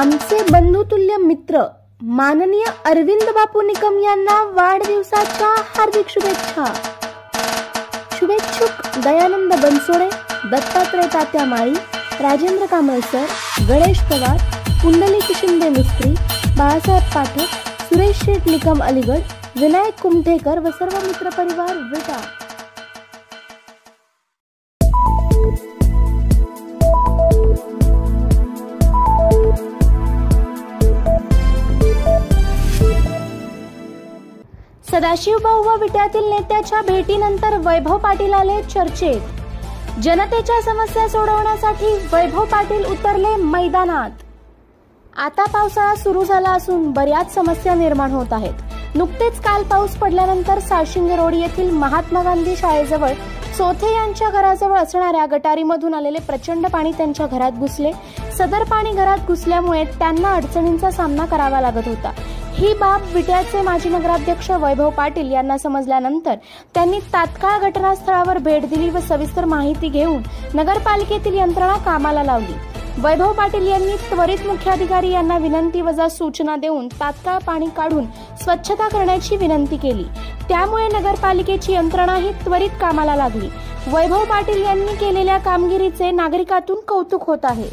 आमचे बंधुतुल्य मित्र माननीय अरविंद बापू निकम यांना वाढदिवसाच्या हार्दिक शुभेच्छा। शुभेच्छुक दयानंद बनसोडे, दत्तात्रय तात्या माळी, राजेंद्र कांबळेसर, गणेश पवार, पुंडलिक शिंदे मिस्त्री, बाळासाहेब पाठक, सुरेश शेठ निकम अलीगड, विनायक कुमठेकर व सर्व मित्रपरिवार विटा। सदाशिवभाऊ व विट्यातील नेत्याच्या भेटीनंतर वैभव पाटील आले चर्चेत। जनतेच्या समस्या सोडवण्यासाठी वैभव पाटील उतरले मैदानात। आता पावसाळा सुरू झाला असून बऱ्याच समस्या निर्माण होत आहेत। नुकतेच काल पाऊस पडल्यानंतर साळशिंगे रोड येथील महात्मा गांधी शाळेजवळ चोथे यांच्या घराजवळ असणाऱ्या गटारीमधून आलेले प्रचंड पाणी त्यांच्या घरात घुसले। सदर पाणी घरात घुसल्यामुळे त्यांना अडचणींचा सामना करावा लागत होता। ही बाब विट्याचे माजी नगराध्यक्ष वैभव पाटील यांना समजल्यानंतर त्यांनी तात्काळ घटनास्थळावर भेट दिली व सविस्तर माहिती घेऊन नगरपालिकेतील यंत्रणा कामाला लावली। वैभव पाटील यांनी त्वरित मुख्याधिकारी यांना विनंती वजा सूचना देऊन तात्काळ पाणी काढून स्वच्छता करण्याची विनंती केली। त्यामुळे नगरपालिकेची यंत्रणाही त्वरित कामाला लागली। वैभव पाटील यांनी केलेल्या कामगिरीचे नागरिकातून कौतुक होत आहे।